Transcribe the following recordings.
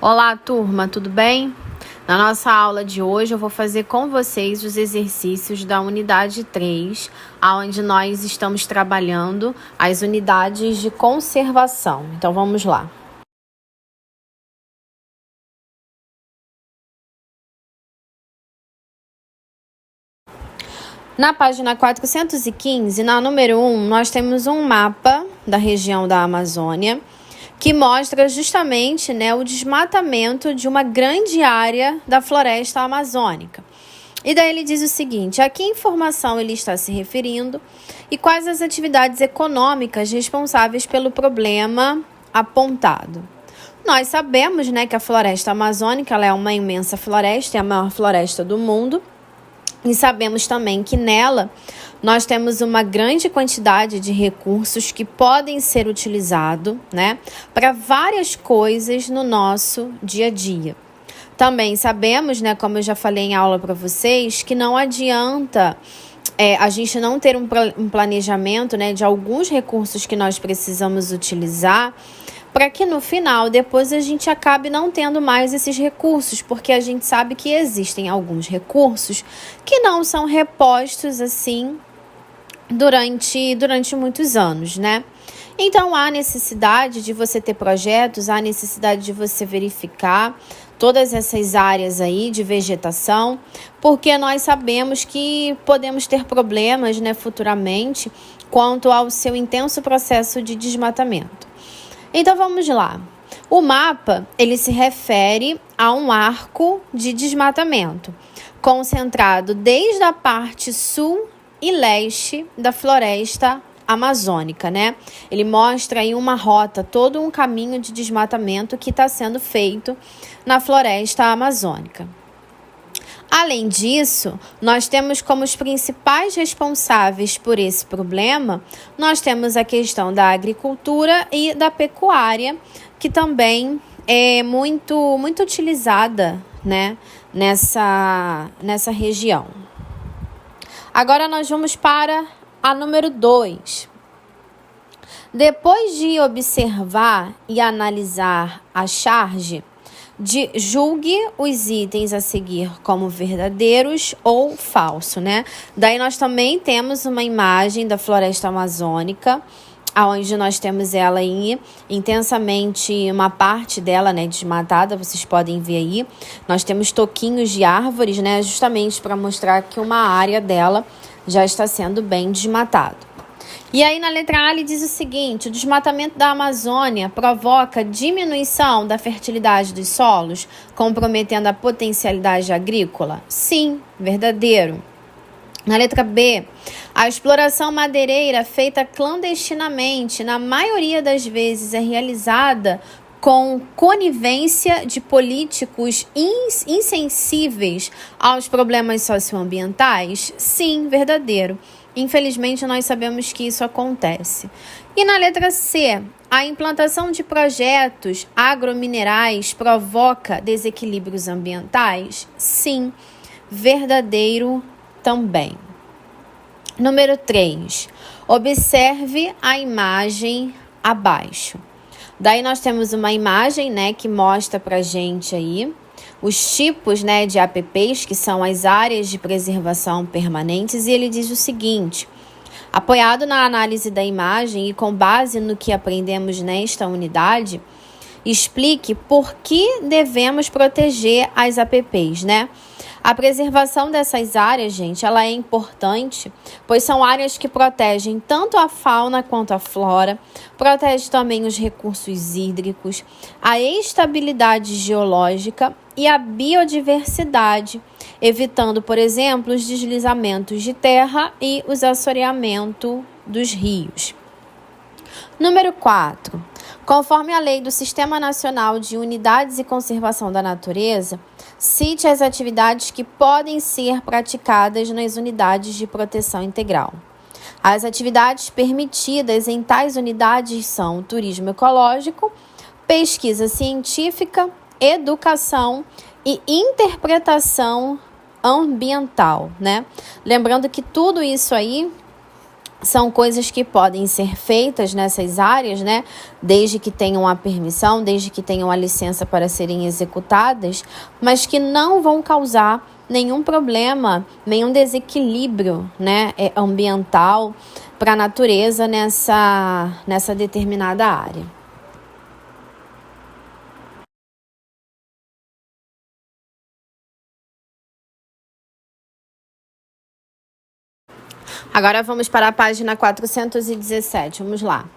Olá, turma, tudo bem? Na nossa aula de hoje eu vou fazer com vocês os exercícios da unidade 3, onde nós estamos trabalhando as unidades de conservação. Então vamos lá. Na página 415, na número 1, nós temos um mapa da região da Amazônia, que mostra justamente, o desmatamento de uma grande área da floresta amazônica. E daí ele diz o seguinte: a que informação ele está se referindo e quais as atividades econômicas responsáveis pelo problema apontado. Nós sabemos, que a floresta amazônica ela é uma imensa floresta, é a maior floresta do mundo. E sabemos também que nela nós temos uma grande quantidade de recursos que podem ser utilizados, para várias coisas no nosso dia a dia. Também sabemos, como eu já falei em aula para vocês, que não adianta a gente não ter um planejamento, de alguns recursos que nós precisamos utilizar, para que no final, depois a gente acabe não tendo mais esses recursos, porque a gente sabe que existem alguns recursos que não são repostos assim durante muitos anos, Então, há necessidade de você ter projetos, há necessidade de você verificar todas essas áreas aí de vegetação, porque nós sabemos que podemos ter problemas, futuramente, quanto ao seu intenso processo de desmatamento. Então, vamos lá. O mapa, ele se refere a um arco de desmatamento, concentrado desde a parte sul e leste da floresta amazônica, Ele mostra aí uma rota, todo um caminho de desmatamento que está sendo feito na floresta amazônica. Além disso, nós temos como os principais responsáveis por esse problema, nós temos a questão da agricultura e da pecuária, que também é muito utilizada, nessa região. Agora nós vamos para a número 2. Depois de observar e analisar a charge, julgue os itens a seguir como verdadeiros ou falso, Daí nós também temos uma imagem da floresta amazônica, onde nós temos ela aí intensamente, uma parte dela, desmatada, vocês podem ver aí. Nós temos toquinhos de árvores, justamente para mostrar que uma área dela já está sendo bem desmatado. E aí na letra A ele diz o seguinte: o desmatamento da Amazônia provoca diminuição da fertilidade dos solos, comprometendo a potencialidade agrícola? Sim, verdadeiro. Na letra B, a exploração madeireira feita clandestinamente, na maioria das vezes, é realizada com conivência de políticos insensíveis aos problemas socioambientais? Sim, verdadeiro. Infelizmente, nós sabemos que isso acontece. E na letra C, a implantação de projetos agrominerais provoca desequilíbrios ambientais? Sim, verdadeiro também. Número 3, observe a imagem abaixo. Daí nós temos uma imagem, que mostra pra gente aí os tipos, de APPs, que são as áreas de preservação permanentes, e ele diz o seguinte: apoiado na análise da imagem e com base no que aprendemos nesta unidade, explique por que devemos proteger as APPs, A preservação dessas áreas, gente, ela é importante, pois são áreas que protegem tanto a fauna quanto a flora, protege também os recursos hídricos, a estabilidade geológica e a biodiversidade, evitando, por exemplo, os deslizamentos de terra e os assoreamentos dos rios. Número 4. Conforme a lei do Sistema Nacional de Unidades e Conservação da Natureza, cite as atividades que podem ser praticadas nas unidades de proteção integral. As atividades permitidas em tais unidades são turismo ecológico, pesquisa científica, educação e interpretação ambiental, Lembrando que tudo isso aí são coisas que podem ser feitas nessas áreas, né? Desde que tenham a permissão, desde que tenham a licença para serem executadas, mas que não vão causar nenhum problema, nenhum desequilíbrio, né, ambiental para a natureza nessa determinada área. Agora vamos para a página 417, vamos lá.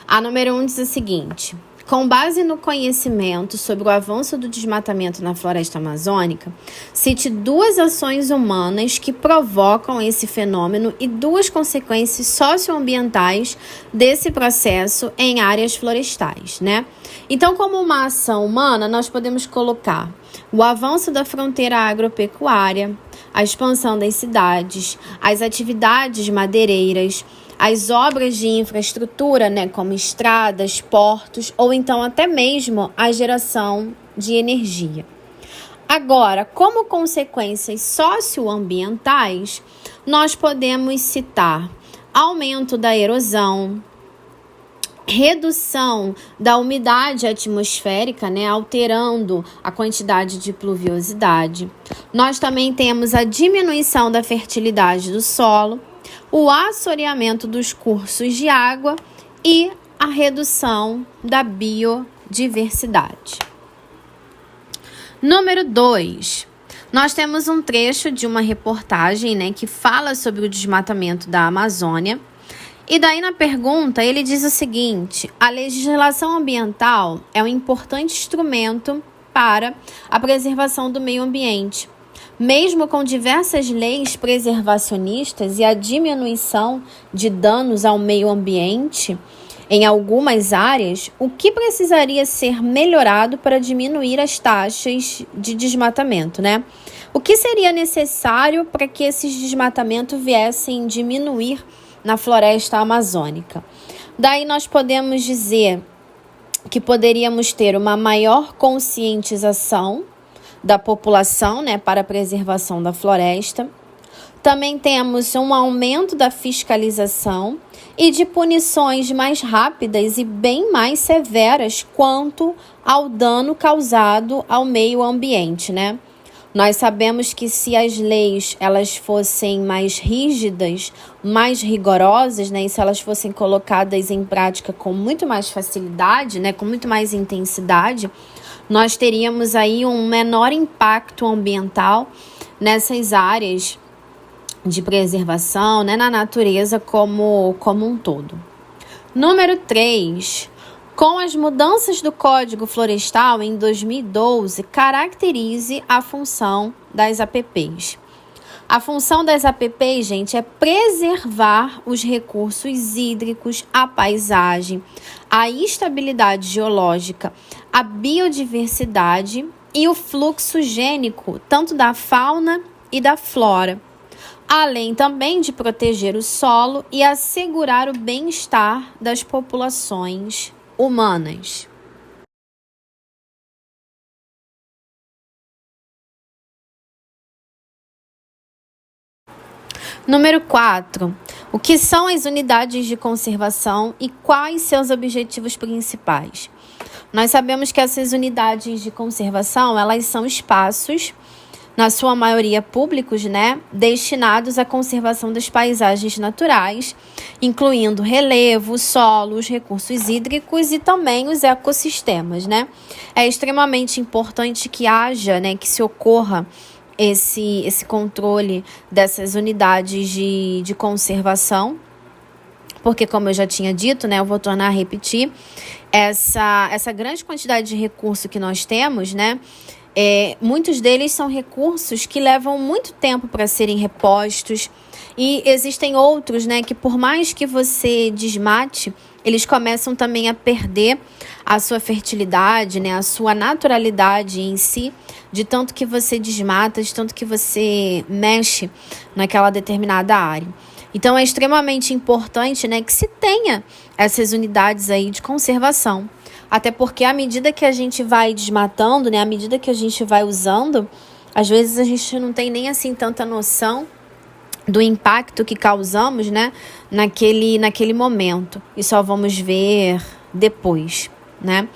A número 1 diz o seguinte: com base no conhecimento sobre o avanço do desmatamento na floresta amazônica, cite 2 ações humanas que provocam esse fenômeno e 2 consequências socioambientais desse processo em áreas florestais, né? Então, como uma ação humana, nós podemos colocar o avanço da fronteira agropecuária, a expansão das cidades, as atividades madeireiras, as obras de infraestrutura, né, como estradas, portos, ou então até mesmo a geração de energia. Agora, como consequências socioambientais, nós podemos citar aumento da erosão, redução da umidade atmosférica, né, alterando a quantidade de pluviosidade. Nós também temos a diminuição da fertilidade do solo, o assoreamento dos cursos de água e a redução da biodiversidade. Número 2. Nós temos um trecho de uma reportagem, né, que fala sobre o desmatamento da Amazônia. E daí na pergunta ele diz o seguinte: a legislação ambiental é um importante instrumento para a preservação do meio ambiente. Mesmo com diversas leis preservacionistas e a diminuição de danos ao meio ambiente em algumas áreas, o que precisaria ser melhorado para diminuir as taxas de desmatamento, né? O que seria necessário para que esses desmatamentos viessem diminuir na floresta amazônica? Daí nós podemos dizer que poderíamos ter uma maior conscientização da população, né, para a preservação da floresta. Também temos um aumento da fiscalização e de punições mais rápidas e bem mais severas quanto ao dano causado ao meio ambiente, né? Nós sabemos que se as leis elas fossem mais rígidas, mais rigorosas, né, e se elas fossem colocadas em prática com muito mais facilidade, né, com muito mais intensidade, nós teríamos aí um menor impacto ambiental nessas áreas de preservação, né, na natureza como um todo. Número 3. Com as mudanças do Código Florestal em 2012, caracterize a função das APPs. A função das APPs, gente, é preservar os recursos hídricos, a paisagem, a estabilidade geológica, a biodiversidade e o fluxo gênico, tanto da fauna e da flora, além também de proteger o solo e assegurar o bem-estar das populações humanas. Número 4. O que são as unidades de conservação e quais seus objetivos principais? Nós sabemos que essas unidades de conservação, elas são espaços, na sua maioria públicos, né, destinados à conservação das paisagens naturais, incluindo relevo, solos, recursos hídricos e também os ecossistemas, né? É extremamente importante que haja, né, que se ocorra esse controle dessas unidades de conservação, porque, como eu já tinha dito, né, eu vou tornar a repetir, essa grande quantidade de recurso que nós temos, né, muitos deles são recursos que levam muito tempo para serem repostos, e existem outros, né, que por mais que você desmate, eles começam também a perder a sua fertilidade, né, a sua naturalidade em si, de tanto que você desmata, de tanto que você mexe naquela determinada área. Então é extremamente importante, né, que se tenha essas unidades aí de conservação. Até porque à medida que a gente vai desmatando, né, à medida que a gente vai usando, às vezes a gente não tem nem assim tanta noção do impacto que causamos, né, naquele momento. E só vamos ver depois, né?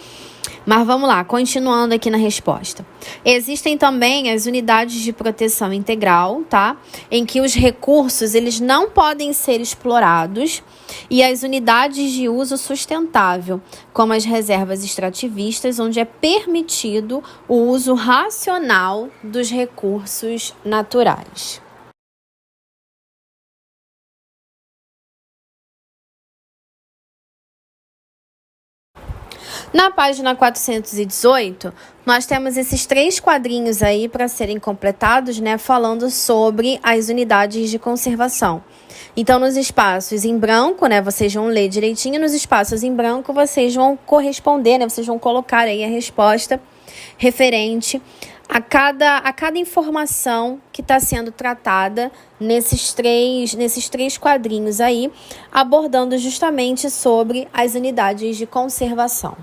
Mas vamos lá, continuando aqui na resposta. Existem também as unidades de proteção integral, tá? Em que os recursos, eles não podem ser explorados, e as unidades de uso sustentável, como as reservas extrativistas, onde é permitido o uso racional dos recursos naturais. Na página 418, nós temos esses 3 quadrinhos aí para serem completados, né, falando sobre as unidades de conservação. Então, nos espaços em branco, né, vocês vão ler direitinho, nos espaços em branco vocês vão corresponder, né, vocês vão colocar aí a resposta referente a cada informação que está sendo tratada nesses três quadrinhos aí, abordando justamente sobre as unidades de conservação.